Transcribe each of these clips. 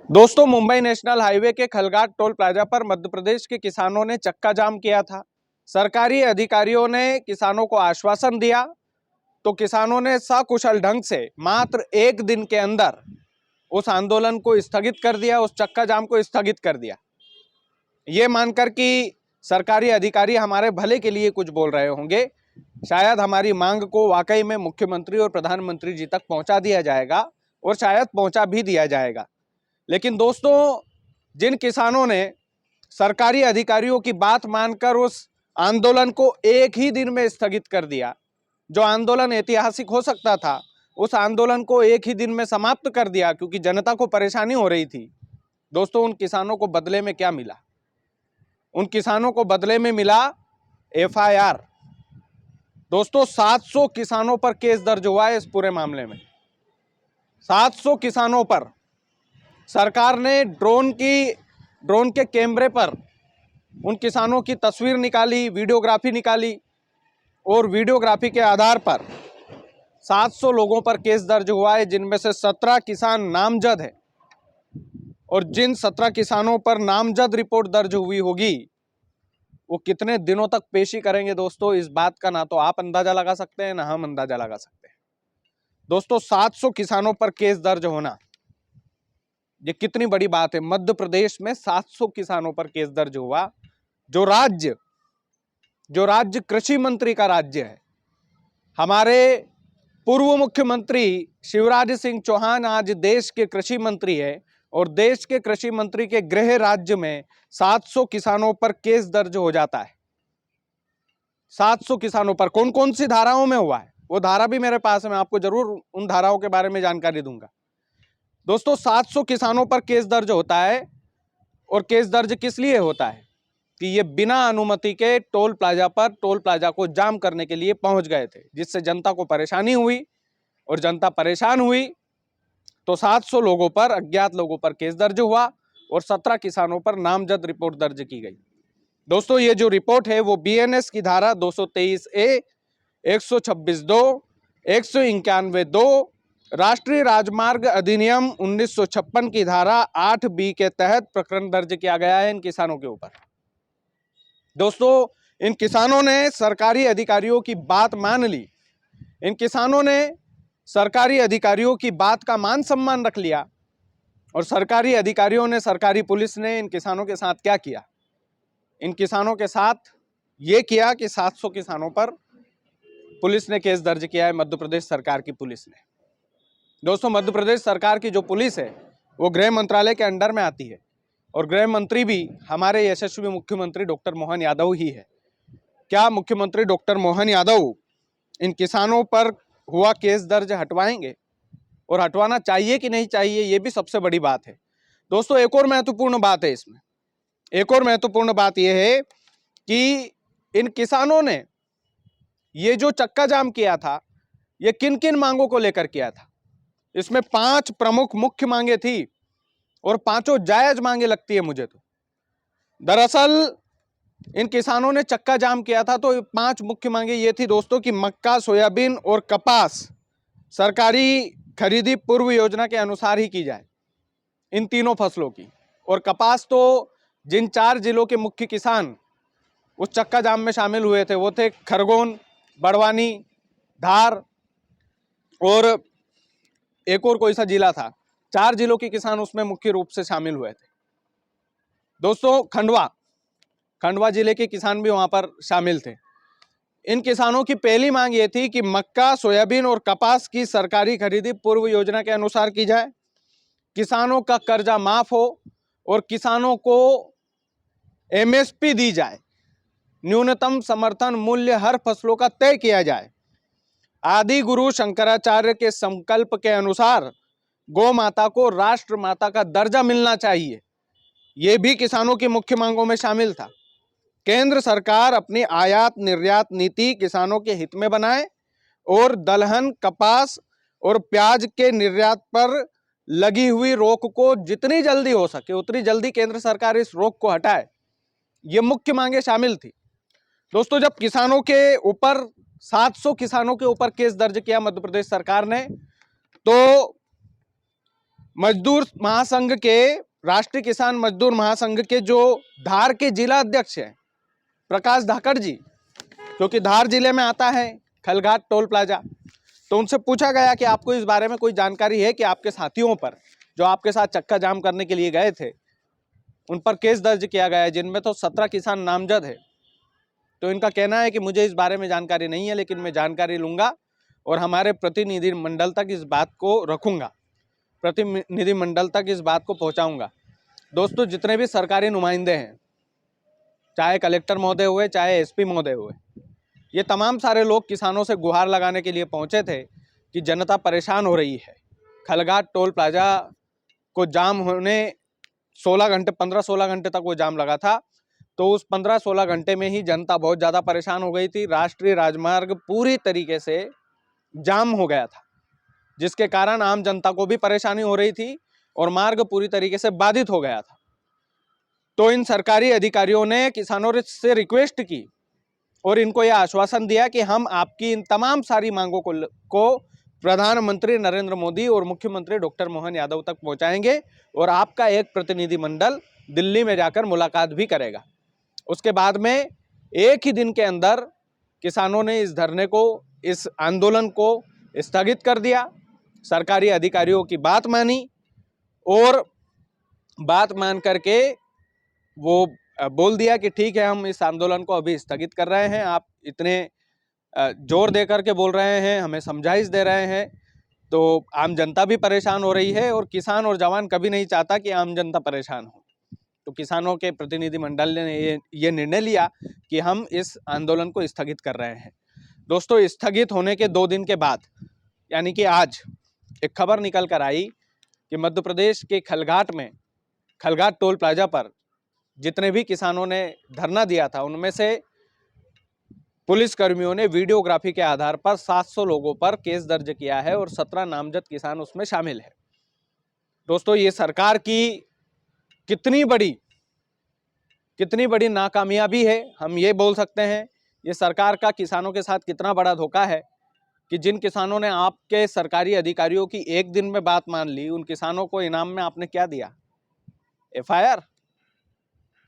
दोस्तों, Mumbai national highway के Khalghat toll plaza पर मध्य प्रदेश के किसानों ने चक्का जाम किया था। सरकारी अधिकारियों ने किसानों को आश्वासन दिया तो किसानों ने सकुशल ढंग से मात्र एक दिन के अंदर उस आंदोलन को स्थगित कर दिया, उस चक्का जाम को स्थगित कर दिया। ये मानकर कि सरकारी अधिकारी हमारे भले के लिए कुछ बोल रहे होंगे, शायद हमारी मांग को वाकई में मुख्यमंत्री और प्रधानमंत्री जी तक पहुंचा दिया जाएगा और शायद पहुंचा भी दिया जाएगा। लेकिन दोस्तों, जिन किसानों ने सरकारी अधिकारियों की बात मानकर उस आंदोलन को एक ही दिन में स्थगित कर दिया, जो आंदोलन ऐतिहासिक हो सकता था, उस आंदोलन को एक ही दिन में समाप्त कर दिया क्योंकि जनता को परेशानी हो रही थी। दोस्तों, उन किसानों को बदले में क्या मिला? उन किसानों को बदले में मिला एफआईआर। दोस्तों, 700 किसानों पर केस दर्ज हुआ है। इस पूरे मामले में 700 किसानों पर सरकार ने ड्रोन के कैमरे पर उन किसानों की तस्वीर निकाली, वीडियोग्राफी निकाली और वीडियोग्राफी के आधार पर 700 लोगों पर केस दर्ज हुआ है, जिनमें से 17 किसान नामजद है। और जिन 17 किसानों पर नामजद रिपोर्ट दर्ज हुई होगी, वो कितने दिनों तक पेशी करेंगे दोस्तों, इस बात का ना तो आप अंदाजा लगा सकते हैं, ना हम अंदाजा लगा सकते हैं। दोस्तों, 700 किसानों पर केस दर्ज होना, ये कितनी बड़ी बात है। मध्य प्रदेश में 700 किसानों पर केस दर्ज हुआ, जो राज्य कृषि मंत्री का राज्य है। हमारे पूर्व मुख्यमंत्री शिवराज सिंह चौहान आज देश के कृषि मंत्री है और देश के कृषि मंत्री के गृह राज्य में 700 किसानों पर केस दर्ज हो जाता है। 700 किसानों पर कौन कौन सी धाराओं में हुआ है, वो धारा भी मेरे पास है, मैं आपको जरूर उन धाराओं के बारे में जानकारी दूंगा। दोस्तों, 700 किसानों पर केस दर्ज होता है और केस दर्ज किस लिए होता है कि ये बिना अनुमति के टोल प्लाजा को जाम करने के लिए पहुंच गए थे, जिससे जनता को परेशानी हुई और जनता परेशान हुई तो 700 लोगों पर, अज्ञात लोगों पर केस दर्ज हुआ और 17 किसानों पर नामजद रिपोर्ट दर्ज की गई। दोस्तों, ये जो रिपोर्ट है वो बीएनएस की धारा 223A, 126(2), 191(2), राष्ट्रीय राजमार्ग अधिनियम 1956 की धारा 8B के तहत प्रकरण दर्ज किया गया है इन किसानों के ऊपर। दोस्तों, इन किसानों ने सरकारी अधिकारियों की बात मान ली। इन किसानों ने सरकारी अधिकारियों की बात का मान सम्मान रख लिया और सरकारी अधिकारियों ने, सरकारी पुलिस ने इन किसानों के साथ क्या किया? इन किसानों के साथ ये किया कि 700 किसानों पर पुलिस ने केस दर्ज किया है, मध्य प्रदेश सरकार की पुलिस ने। दोस्तों, मध्य प्रदेश सरकार की जो पुलिस है वो गृह मंत्रालय के अंडर में आती है और गृह मंत्री भी हमारे यशस्वी मुख्यमंत्री डॉक्टर मोहन यादव ही है। क्या मुख्यमंत्री डॉक्टर मोहन यादव इन किसानों पर हुआ केस दर्ज हटवाएंगे? और हटवाना चाहिए कि नहीं चाहिए, ये भी सबसे बड़ी बात है। दोस्तों, एक और महत्वपूर्ण बात है इसमें, एक और महत्वपूर्ण बात यह है कि इन किसानों ने ये जो चक्का जाम किया था, ये किन किन मांगों को लेकर किया था? इसमें 5 प्रमुख मुख्य मांगे थी और पांचों जायज मांगे लगती है मुझे तो। दरअसल इन किसानों ने चक्का जाम किया था तो 5 मुख्य मांगे ये थी दोस्तों कि मक्का, सोयाबीन और कपास सरकारी खरीदी पूर्व योजना के अनुसार ही की जाए, इन तीनों फसलों की। और कपास तो जिन 4 जिलों के मुख्य किसान उस चक्का जाम में शामिल हुए थे वो थे खरगोन, बड़वानी, धार और एक और कोई सा जिला था। 4 जिलों के किसान उसमें मुख्य रूप से शामिल हुए थे। दोस्तों, खंडवा जिले के किसान भी वहां पर शामिल थे। इन किसानों की पहली मांग ये थी कि मक्का, सोयाबीन और कपास की सरकारी खरीदी पूर्व योजना के अनुसार की जाए, किसानों का कर्जा माफ हो और किसानों को एमएसपी दी जाए, न्यूनतम समर्थन मूल्य हर फसलों का तय किया जाए, आदि गुरु शंकराचार्य के संकल्प के अनुसार गौ माता को राष्ट्र माता का दर्जा मिलना चाहिए। यह भी किसानों की मुख्य मांगों में शामिल था। केंद्र सरकार अपनी आयात निर्यात नीति किसानों के हित में बनाए और दलहन, कपास और प्याज के निर्यात पर लगी हुई रोक को जितनी जल्दी हो सके उतनी जल्दी केंद्र सरकार इस रोक को हटाए, ये मुख्य मांगे शामिल थी। दोस्तों, जब किसानों के ऊपर 700 किसानों के ऊपर केस दर्ज किया मध्य प्रदेश सरकार ने, तो मजदूर महासंघ के, राष्ट्रीय किसान मजदूर महासंघ के जो धार के जिला अध्यक्ष हैं प्रकाश धाकड़ जी, क्योंकि धार जिले में आता है खलघाट टोल प्लाजा, तो उनसे पूछा गया कि आपको इस बारे में कोई जानकारी है कि आपके साथियों पर जो आपके साथ चक्का जाम करने के लिए गए थे उन पर केस दर्ज किया गया है, जिनमें तो 17 किसान नामजद है। तो इनका कहना है कि मुझे इस बारे में जानकारी नहीं है, लेकिन मैं जानकारी लूंगा और हमारे प्रतिनिधिमंडल तक इस बात को रखूंगा, प्रतिनिधिमंडल तक इस बात को पहुंचाऊंगा। दोस्तों, जितने भी सरकारी नुमाइंदे हैं, चाहे कलेक्टर महोदय हुए चाहे एसपी महोदय हुए, ये तमाम सारे लोग किसानों से गुहार लगाने के लिए पहुंचे थे कि जनता परेशान हो रही है। खलघाट टोल प्लाजा को जाम होने 15-16 घंटे तक वो जाम लगा था, तो उस 15-16 घंटे में ही जनता बहुत ज़्यादा परेशान हो गई थी। राष्ट्रीय राजमार्ग पूरी तरीके से जाम हो गया था, जिसके कारण आम जनता को भी परेशानी हो रही थी और मार्ग पूरी तरीके से बाधित हो गया था। तो इन सरकारी अधिकारियों ने किसानों से रिक्वेस्ट की और इनको यह आश्वासन दिया कि हम आपकी इन तमाम सारी मांगों को प्रधानमंत्री नरेंद्र मोदी और मुख्यमंत्री डॉक्टर मोहन यादव तक पहुंचाएंगे और आपका एक प्रतिनिधिमंडल दिल्ली में जाकर मुलाकात भी करेगा। उसके बाद में एक ही दिन के अंदर किसानों ने इस धरने को, इस आंदोलन को स्थगित कर दिया। सरकारी अधिकारियों की बात मानी और बात मान करके वो बोल दिया कि ठीक है, हम इस आंदोलन को अभी स्थगित कर रहे हैं। आप इतने जोर दे करके बोल रहे हैं, हमें समझाइश दे रहे हैं, तो आम जनता भी परेशान हो रही है और किसान और जवान कभी नहीं चाहता कि आम जनता परेशान हो। तो किसानों के प्रतिनिधिमंडल ने ये निर्णय लिया कि हम इस आंदोलन को स्थगित कर रहे हैं। दोस्तों, स्थगित होने के 2 दिन के बाद, यानी कि आज एक खबर निकल कर आई कि मध्य प्रदेश के खलघाट टोल प्लाजा पर जितने भी किसानों ने धरना दिया था, उनमें से पुलिसकर्मियों ने वीडियोग्राफी के आधार पर 700 लोगों पर केस दर्ज किया है और 17 नामजद किसान उसमें शामिल है। दोस्तों, ये सरकार की कितनी बड़ी नाकामयाबी है, हम ये बोल सकते हैं। ये सरकार का किसानों के साथ कितना बड़ा धोखा है कि जिन किसानों ने आपके सरकारी अधिकारियों की एक दिन में बात मान ली, उन किसानों को इनाम में आपने क्या दिया? FIR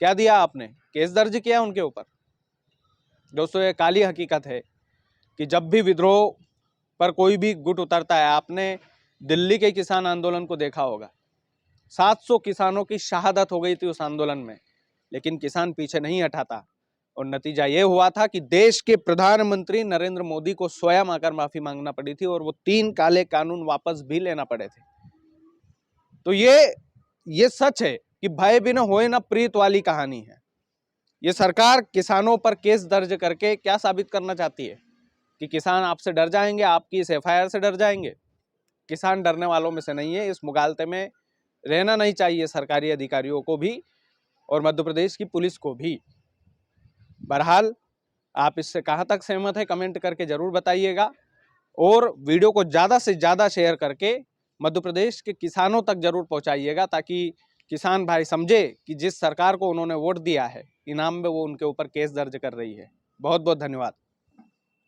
क्या दिया आपने? केस दर्ज किया उनके ऊपर। दोस्तों, ये काली हकीकत है कि जब भी विद्रोह पर कोई भी गुट उतरता है, आपने दिल्ली के किसान आंदोलन को देखा होगा, 700 किसानों की शहादत हो गई थी उस आंदोलन में, लेकिन किसान पीछे नहीं हटा था और नतीजा ये हुआ था कि देश के प्रधानमंत्री नरेंद्र मोदी को स्वयं आकर माफी मांगना पड़ी थी और वो 3 काले कानून वापस भी लेना पड़े थे। तो ये सच है कि भय बिना होए ना प्रीत वाली कहानी है। ये सरकार किसानों पर केस दर्ज करके क्या साबित करना चाहती है कि किसान आपसे डर जाएंगे, आपकी इस FIR से डर जाएंगे? किसान डरने वालों में से नहीं है। इस मुगालते में रहना नहीं चाहिए सरकारी अधिकारियों को भी और मध्य प्रदेश की पुलिस को भी। बहरहाल, आप इससे कहाँ तक सहमत है कमेंट करके जरूर बताइएगा और वीडियो को ज़्यादा से ज़्यादा शेयर करके मध्य प्रदेश के किसानों तक जरूर पहुँचाइएगा, ताकि किसान भाई समझे कि जिस सरकार को उन्होंने वोट दिया है, इनाम में वो उनके ऊपर केस दर्ज कर रही है। बहुत बहुत धन्यवाद।